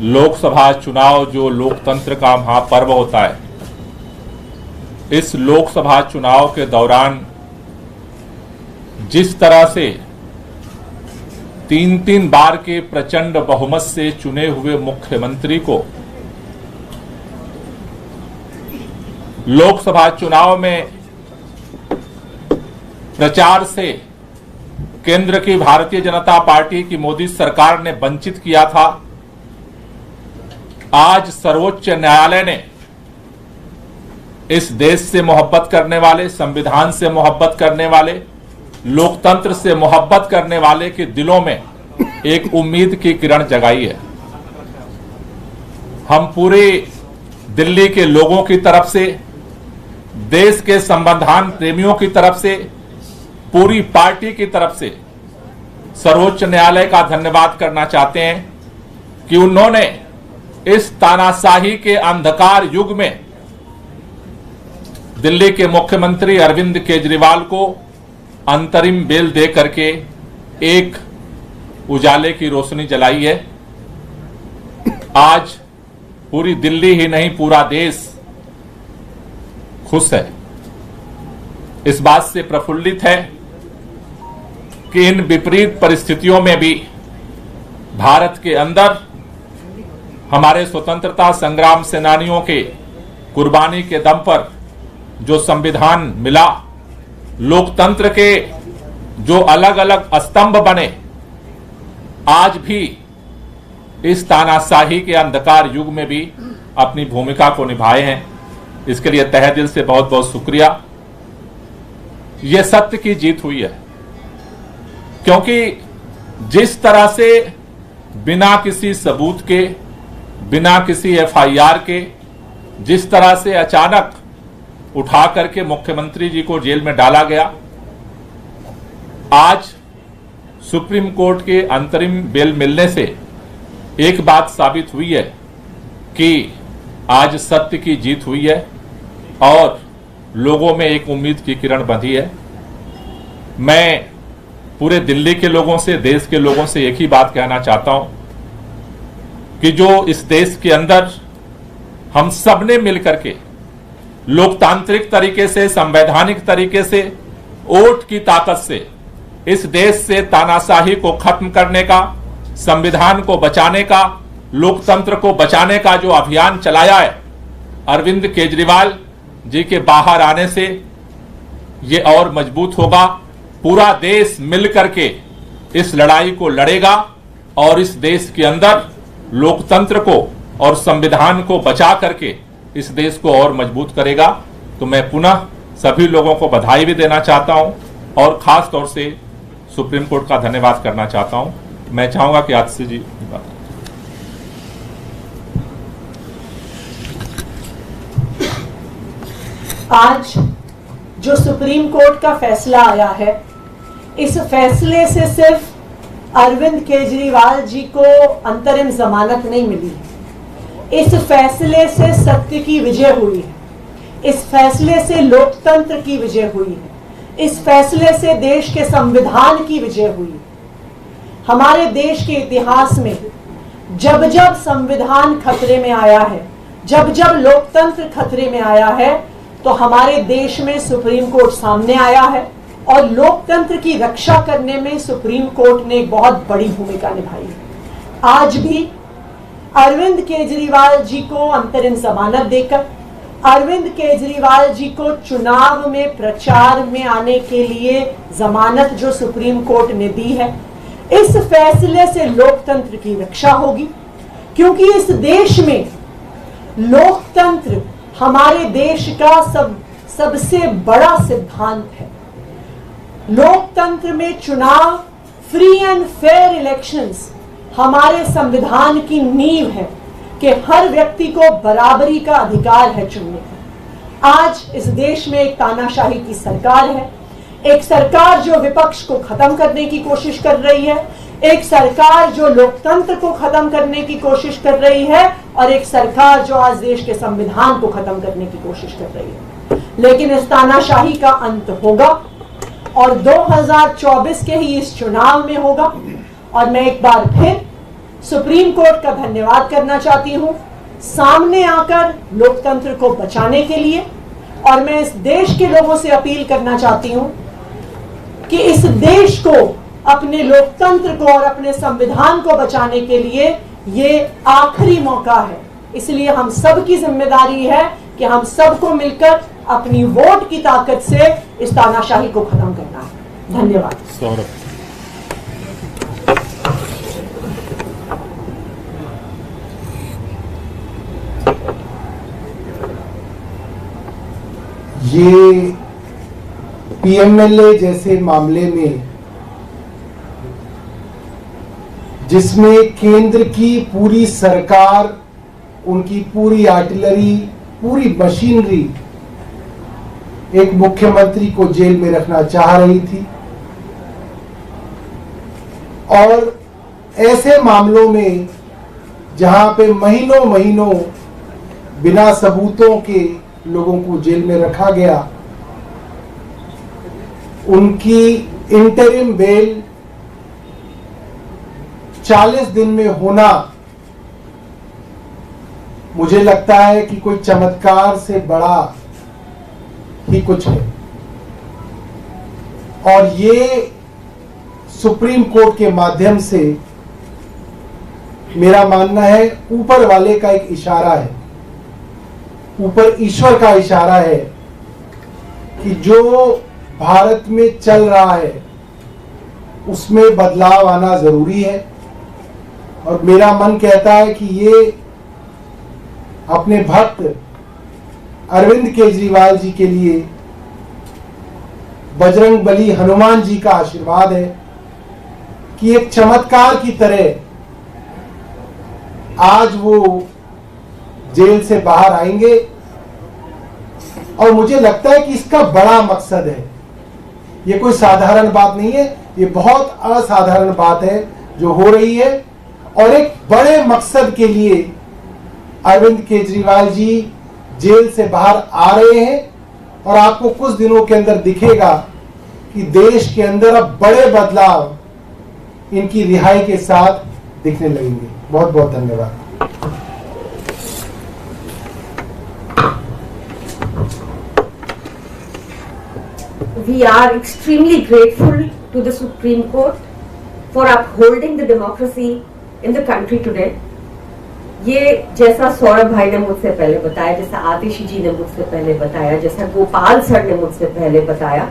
लोकसभा चुनाव जो लोकतंत्र का महापर्व होता है, इस लोकसभा चुनाव के दौरान जिस तरह से 3-3 बार के प्रचंड बहुमत से चुने हुए मुख्यमंत्री को लोकसभा चुनाव में प्रचार से केंद्र की भारतीय जनता पार्टी की मोदी सरकार ने वंचित किया था, आज सर्वोच्च न्यायालय ने इस देश से मोहब्बत करने वाले, संविधान से मोहब्बत करने वाले, लोकतंत्र से मोहब्बत करने वाले के दिलों में एक उम्मीद की किरण जगाई है। हम पूरे दिल्ली के लोगों की तरफ से, देश के संविधान प्रेमियों की तरफ से, पूरी पार्टी की तरफ से सर्वोच्च न्यायालय का धन्यवाद करना चाहते हैं कि उन्होंने इस तानाशाही के अंधकार युग में दिल्ली के मुख्यमंत्री अरविंद केजरीवाल को अंतरिम बेल दे करके एक उजाले की रोशनी जलाई है। आज पूरी दिल्ली ही नहीं, पूरा देश खुश है, इस बात से प्रफुल्लित है कि इन विपरीत परिस्थितियों में भी भारत के अंदर हमारे स्वतंत्रता संग्राम सेनानियों के कुर्बानी के दम पर जो संविधान मिला, लोकतंत्र के जो अलग अलग स्तंभ बने, आज भी इस तानाशाही के अंधकार युग में भी अपनी भूमिका को निभाए हैं। इसके लिए तहे दिल से बहुत बहुत शुक्रिया। यह सत्य की जीत हुई है, क्योंकि जिस तरह से बिना किसी सबूत के, बिना किसी एफआईआर के, जिस तरह से अचानक उठा करके मुख्यमंत्री जी को जेल में डाला गया, आज सुप्रीम कोर्ट के अंतरिम बेल मिलने से एक बात साबित हुई है कि आज सत्य की जीत हुई है और लोगों में एक उम्मीद की किरण बंधी है। मैं पूरे दिल्ली के लोगों से, देश के लोगों से एक ही बात कहना चाहता हूं कि जो इस देश के अंदर हम सब ने मिलकर के लोकतांत्रिक तरीके से, संवैधानिक तरीके से, वोट की ताकत से इस देश से तानाशाही को खत्म करने का, संविधान को बचाने का, लोकतंत्र को बचाने का जो अभियान चलाया है, अरविंद केजरीवाल जी के बाहर आने से ये और मजबूत होगा। पूरा देश मिलकर के इस लड़ाई को लड़ेगा और इस देश के अंदर लोकतंत्र को और संविधान को बचा करके इस देश को और मजबूत करेगा। तो मैं पुनः सभी लोगों को बधाई भी देना चाहता हूं और खास तौर से सुप्रीम कोर्ट का धन्यवाद करना चाहता हूं। मैं चाहूंगा कि आतिशी जी बात। आज जो सुप्रीम कोर्ट का फैसला आया है, इस फैसले से सिर्फ अरविंद केजरीवाल जी को अंतरिम जमानत नहीं मिली है, इस फैसले से सत्य की विजय हुई है, इस फैसले से लोकतंत्र की विजय हुई है, इस फैसले से देश के संविधान की विजय हुई है। हमारे देश के इतिहास में जब जब संविधान खतरे में आया है, जब जब लोकतंत्र खतरे में आया है, तो हमारे देश में सुप्रीम कोर्ट सामने आया है और लोकतंत्र की रक्षा करने में सुप्रीम कोर्ट ने एक बहुत बड़ी भूमिका निभाई है। आज भी अरविंद केजरीवाल जी को अंतरिम जमानत देकर, अरविंद केजरीवाल जी को चुनाव में प्रचार में आने के लिए जमानत जो सुप्रीम कोर्ट ने दी है, इस फैसले से लोकतंत्र की रक्षा होगी, क्योंकि इस देश में लोकतंत्र हमारे देश का सबसे बड़ा सिद्धांत है। लोकतंत्र में चुनाव, फ्री एंड फेयर इलेक्शंस हमारे संविधान की नींव है कि हर व्यक्ति को बराबरी का अधिकार है चुनने का। आज इस देश में एक तानाशाही की सरकार है, एक सरकार जो विपक्ष को खत्म करने की कोशिश कर रही है, एक सरकार जो लोकतंत्र को खत्म करने की कोशिश कर रही है और एक सरकार जो आज देश के संविधान को खत्म करने की कोशिश कर रही है। लेकिन इस तानाशाही का अंत होगा और 2024 के ही इस चुनाव में होगा। और मैं एक बार फिर सुप्रीम कोर्ट का धन्यवाद करना चाहती हूं सामने आकर लोकतंत्र को बचाने के लिए, और मैं इस देश के लोगों से अपील करना चाहती हूं कि इस देश को, अपने लोकतंत्र को और अपने संविधान को बचाने के लिए ये आखिरी मौका है। इसलिए हम सब की जिम्मेदारी है कि हम सबको मिलकर अपनी वोट की ताकत से इस तानाशाही को खत्म करना है। धन्यवाद। सौरभ। ये पीएमएलए जैसे मामले में, जिसमें केंद्र की पूरी सरकार, उनकी पूरी आर्टिलरी, पूरी मशीनरी एक मुख्यमंत्री को जेल में रखना चाह रही थी, और ऐसे मामलों में जहां पे महीनों महीनों बिना सबूतों के लोगों को जेल में रखा गया, उनकी इंटरिम बेल 40 दिन में होना, मुझे लगता है कि कोई चमत्कार से बड़ा ही कुछ है। और ये सुप्रीम कोर्ट के माध्यम से, मेरा मानना है, ऊपर वाले का एक इशारा है, ऊपर ईश्वर का इशारा है कि जो भारत में चल रहा है उसमें बदलाव आना जरूरी है। और मेरा मन कहता है कि ये अपने भक्त अरविंद केजरीवाल जी के लिए बजरंग बली हनुमान जी का आशीर्वाद है कि एक चमत्कार की तरह आज वो जेल से बाहर आएंगे। और मुझे लगता है कि इसका बड़ा मकसद है, ये कोई साधारण बात नहीं है, ये बहुत असाधारण बात है जो हो रही है। और एक बड़े मकसद के लिए अरविंद केजरीवाल जी जेल से बाहर आ रहे हैं, और आपको कुछ दिनों के अंदर दिखेगा कि देश के अंदर अब बड़े बदलाव इनकी रिहाई के साथ दिखने लगेंगे। बहुत बहुत धन्यवाद। We are extremely grateful to the Supreme Court for upholding the democracy in the country today. ये जैसा सौरभ भाई ने मुझसे पहले बताया, जैसा आतिशी जी ने मुझसे पहले बताया, जैसा गोपाल सर ने मुझसे पहले बताया,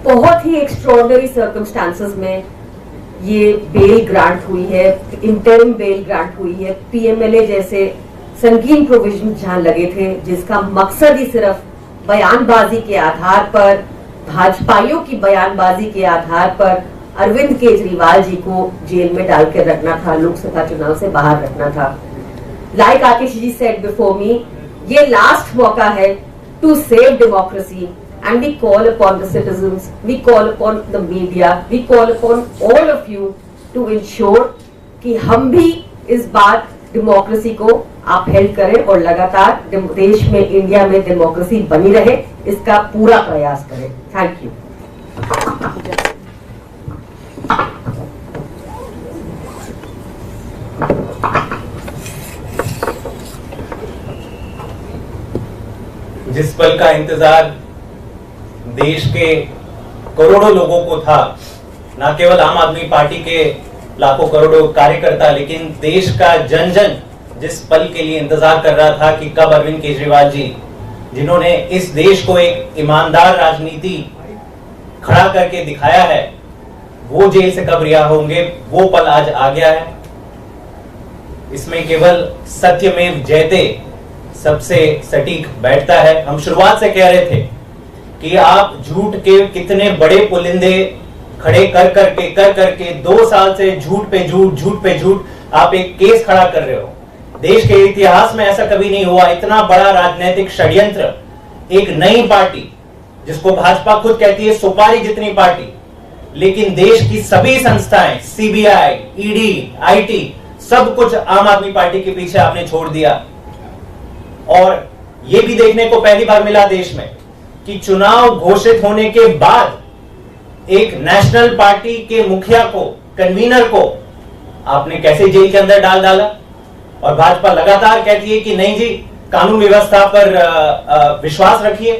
बहुत ही एक्स्ट्रॉर्डनरी सर्कमस्टांसेस में ये बेल ग्रांट हुई है, इंटरिम बेल ग्रांट हुई है। पीएमएलए जैसे संगीन प्रोविजन जहां लगे थे, जिसका मकसद ही सिर्फ बयानबाजी के आधार पर, भाजपाइयों की बयानबाजी के आधार पर अरविंद केजरीवाल जी को जेल में डाल के रखना था, लोकसभा चुनाव से बाहर रखना था। Like Atish ji said before me, ये लास्ट मौका है to save democracy, and we call upon the citizens, we call upon the media, we call upon all of you to ensure कि हम भी इस बार डेमोक्रेसी को आप हेल्प करें और लगातार देश में, इंडिया में डेमोक्रेसी बनी रहे, इसका पूरा प्रयास करें। Thank you. जिस पल का इंतजार देश के करोड़ों लोगों को था, न केवल आम आदमी पार्टी के लाखों करोड़ों कार्यकर्ता, लेकिन देश का जन जन जिस पल के लिए इंतजार कर रहा था कि कब अरविंद केजरीवाल जी, जिन्होंने इस देश को एक ईमानदार राजनीति खड़ा करके दिखाया है, वो जेल से कब रिहा होंगे, वो पल आज आ गया है। इसमें केवल सत्यमेव जयते सबसे सटीक बैठता है। हम शुरुआत से कह रहे थे कि आप झूठ के कितने बड़े पुलिंदे खड़े कर करके 2 साल से झूठ पे झूठ आप एक केस खड़ा कर रहे हो। देश के इतिहास में ऐसा कभी नहीं हुआ, इतना बड़ा राजनीतिक षड्यंत्र। एक नई पार्टी जिसको भाजपा खुद कहती है सुपारी जितनी पार्टी, लेकिन देश की सभी संस्थाएं, सीबीआई, ईडी, आईटी, सब कुछ आम आदमी पार्टी के पीछे आपने छोड़ दिया। और यह भी देखने को पहली बार मिला देश में कि चुनाव घोषित होने के बाद एक नेशनल पार्टी के मुखिया को, कन्वीनर को आपने कैसे जेल के अंदर डाल डाला, और भाजपा लगातार कहती है कि नहीं जी कानून व्यवस्था पर विश्वास रखिए।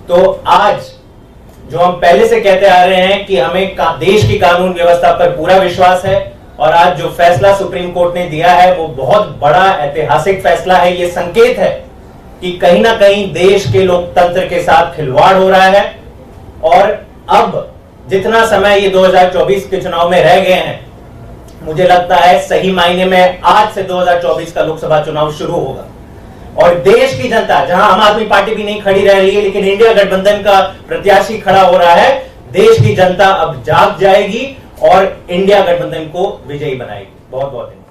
तो आज जो हम पहले से कहते आ रहे हैं कि हमें देश की कानून व्यवस्था पर पूरा विश्वास है, और आज जो फैसला सुप्रीम कोर्ट ने दिया है वो बहुत बड़ा ऐतिहासिक फैसला है। ये संकेत है कि कहीं ना कहीं देश के लोकतंत्र के साथ खिलवाड़ हो रहा है, और अब जितना समय ये 2024 के चुनाव में रह गए हैं, मुझे लगता है सही मायने में आज से 2024 का लोकसभा चुनाव शुरू होगा, और देश की जनता, जहां आम आदमी पार्टी भी नहीं खड़ी रह रही है लेकिन इंडिया गठबंधन का प्रत्याशी खड़ा हो रहा है, देश की जनता अब जाग जाएगी और इंडिया गठबंधन को विजयी बनाएगी। बहुत बहुत धन्यवाद।